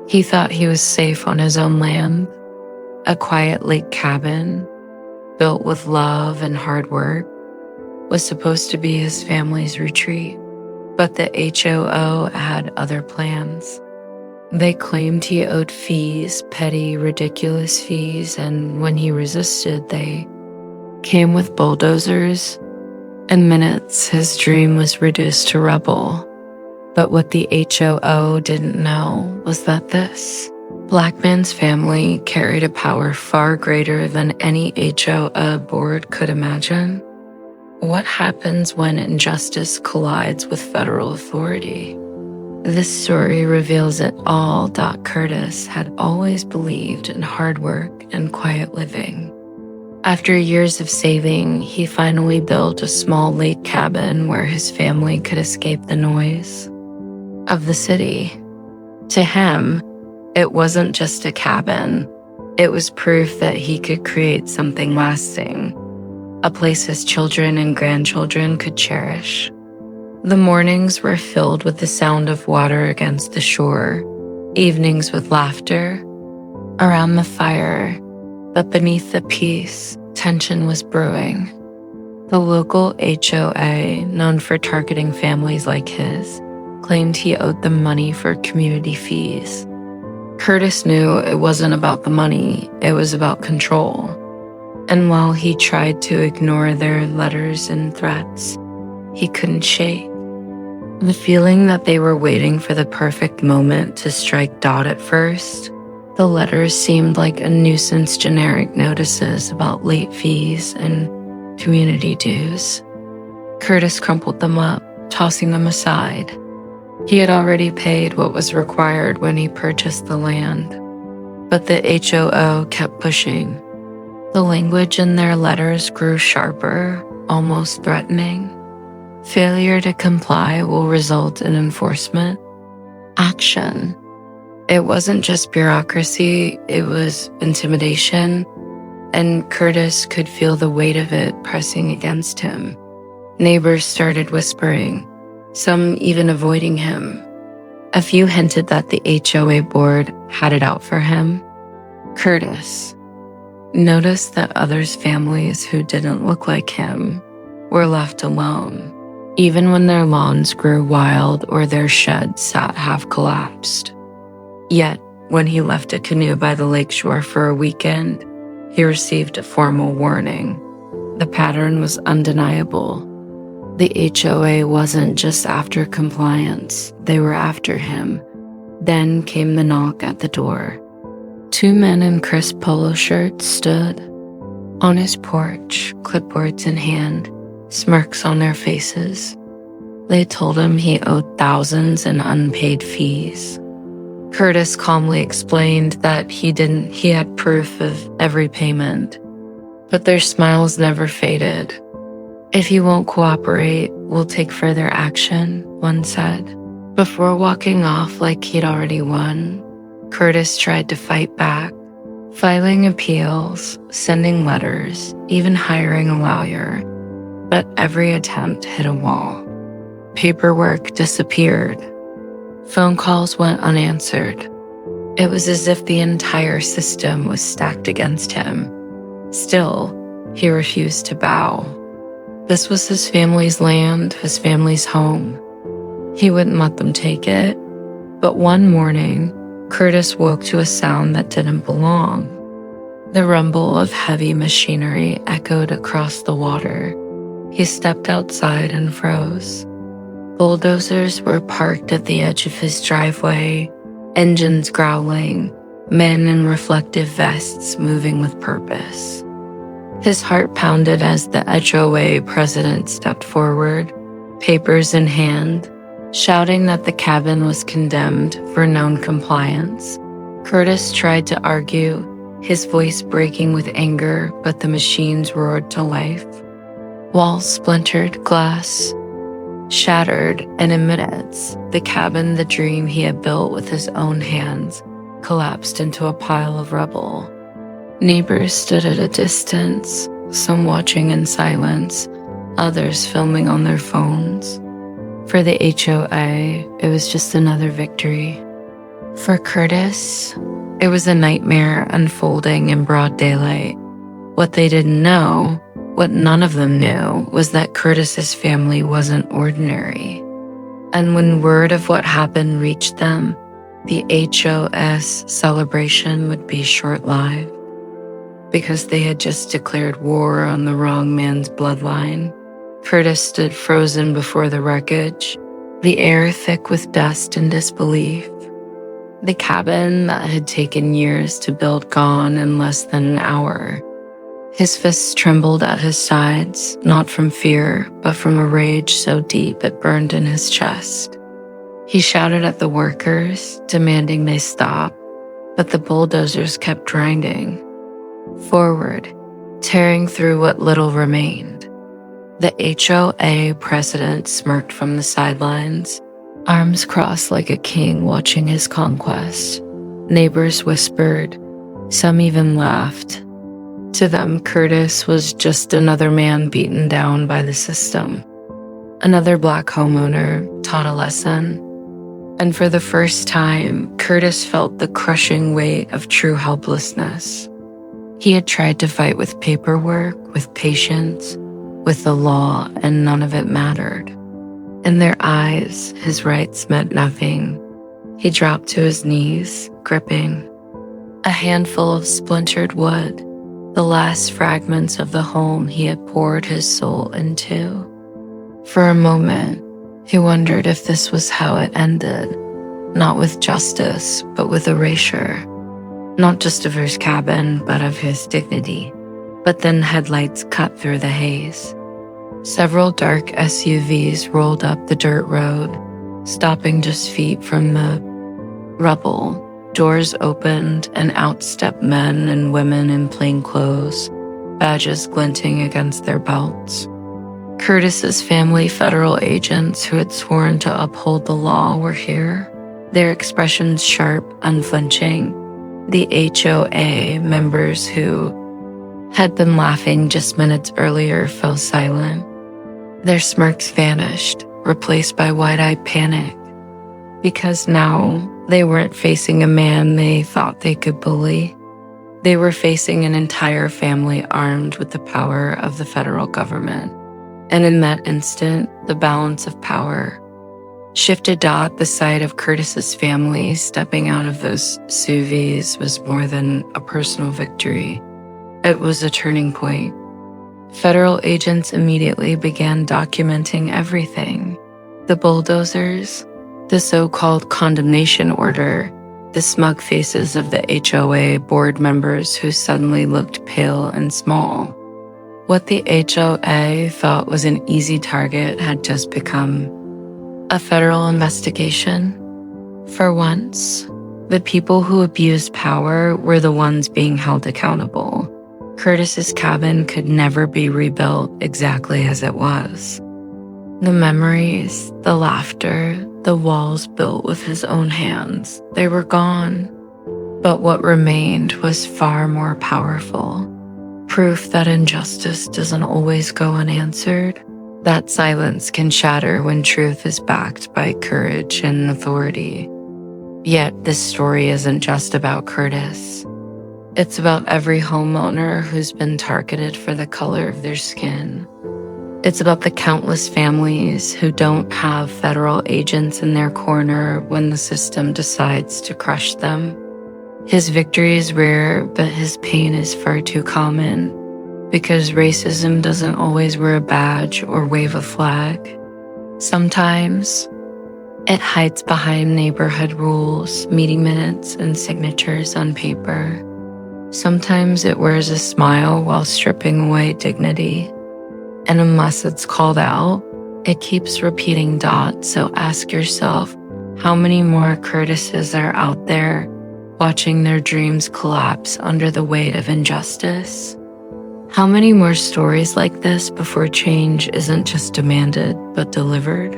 He thought he was safe on his own land, a quiet lake cabin built with love and hard work was supposed to be his family's retreat. But the HOO had other plans. They claimed he owed fees, petty, ridiculous fees, and when he resisted, they came with bulldozers. In minutes, his dream was reduced to rubble. But what the HOO didn't know was that this Black man's family carried a power far greater than any HOA board could imagine. What happens when injustice collides with federal authority? This story reveals it all. Curtis had always believed in hard work and quiet living. After years of saving, he finally built a small lake cabin where his family could escape the noise of the city. To him, it wasn't just a cabin. It was proof that he could create something lasting, a place his children and grandchildren could cherish. The mornings were filled with the sound of water against the shore, evenings with laughter around the fire, but beneath the peace, tension was brewing. The local HOA, known for targeting families like his, claimed he owed them money for community fees. Curtis knew it wasn't about the money, it was about control. And while he tried to ignore their letters and threats, he couldn't shake the feeling that they were waiting for the perfect moment to strike Dot at first. The letters seemed like a nuisance generic notices about late fees and community dues. Curtis crumpled them up, tossing them aside. He had already paid what was required when he purchased the land. But the HOO kept pushing. The language in their letters grew sharper, almost threatening. Failure to comply will result in enforcement. Action. It wasn't just bureaucracy, it was intimidation, and Curtis could feel the weight of it pressing against him. Neighbors started whispering, some even avoiding him. A few hinted that the HOA board had it out for him. Curtis noticed that others' families who didn't look like him were left alone, even when their lawns grew wild or their sheds sat half collapsed. Yet, when he left a canoe by the lakeshore for a weekend, he received a formal warning. The pattern was undeniable. The HOA wasn't just after compliance, they were after him. Then came the knock at the door. Two men in crisp polo shirts stood on his porch, clipboards in hand, smirks on their faces. They told him he owed thousands in unpaid fees. Curtis calmly explained that he had proof of every payment, but their smiles never faded. "If you won't cooperate, we'll take further action," one said. Before walking off like he'd already won, Curtis tried to fight back, filing appeals, sending letters, even hiring a lawyer. But every attempt hit a wall. Paperwork disappeared. Phone calls went unanswered. It was as if the entire system was stacked against him. Still, he refused to bow. This was his family's land, his family's home. He wouldn't let them take it. But one morning, Curtis woke to a sound that didn't belong. The rumble of heavy machinery echoed across the water. He stepped outside and froze. Bulldozers were parked at the edge of his driveway, engines growling, men in reflective vests moving with purpose. His heart pounded as the HOA president stepped forward, papers in hand, shouting that the cabin was condemned for non-compliance. Curtis tried to argue, his voice breaking with anger, but the machines roared to life. Walls splintered, glass shattered, and in minutes, the cabin, the dream he had built with his own hands, collapsed into a pile of rubble. Neighbors stood at a distance, some watching in silence, others filming on their phones. For the HOA, it was just another victory. For Curtis, it was a nightmare unfolding in broad daylight. What they didn't know, what none of them knew, was that Curtis's family wasn't ordinary. And when word of what happened reached them, the HOS celebration would be short-lived. Because they had just declared war on the wrong man's bloodline, Curtis stood frozen before the wreckage, the air thick with dust and disbelief. The cabin that had taken years to build gone in less than an hour. His fists trembled at his sides, not from fear, but from a rage so deep it burned in his chest. He shouted at the workers, demanding they stop, but the bulldozers kept grinding forward, tearing through what little remained. The HOA president smirked from the sidelines, arms crossed like a king watching his conquest. Neighbors whispered, some even laughed. To them, Curtis was just another man beaten down by the system. Another Black homeowner taught a lesson. And for the first time, Curtis felt the crushing weight of true helplessness. He had tried to fight with paperwork, with patience, with the law, and none of it mattered. In their eyes, his rights meant nothing. He dropped to his knees, gripping a handful of splintered wood, the last fragments of the home he had poured his soul into. For a moment, he wondered if this was how it ended, not with justice, but with erasure. Not just of his cabin, but of his dignity. But then headlights cut through the haze. Several dark SUVs rolled up the dirt road, stopping just feet from the rubble. Doors opened and out stepped men and women in plain clothes, badges glinting against their belts. Curtis's family federal agents who had sworn to uphold the law were here, their expressions sharp, unflinching. The HOA members who had been laughing just minutes earlier fell silent. Their smirks vanished, replaced by wide-eyed panic. Because now they weren't facing a man they thought they could bully. They were facing an entire family armed with the power of the federal government. And in that instant, the balance of power shifted at the sight of Curtis's family stepping out of those SUVs was more than a personal victory. It was a turning point. Federal agents immediately began documenting everything. The bulldozers, the so-called condemnation order, the smug faces of the HOA board members who suddenly looked pale and small. What the HOA thought was an easy target had just become a federal investigation. For once, the people who abused power were the ones being held accountable. Curtis's cabin could never be rebuilt exactly as it was. The memories, the laughter, the walls built with his own hands, they were gone. But what remained was far more powerful. Proof that injustice doesn't always go unanswered. That silence can shatter when truth is backed by courage and authority. Yet this story isn't just about Curtis. It's about every homeowner who's been targeted for the color of their skin. It's about the countless families who don't have federal agents in their corner when the system decides to crush them. His victory is rare, but his pain is far too common. Because racism doesn't always wear a badge or wave a flag. Sometimes it hides behind neighborhood rules, meeting minutes, and signatures on paper. Sometimes it wears a smile while stripping away dignity. And unless it's called out, it keeps repeating dots. So ask yourself, how many more Curtises are out there watching their dreams collapse under the weight of injustice? How many more stories like this before change isn't just demanded, but delivered?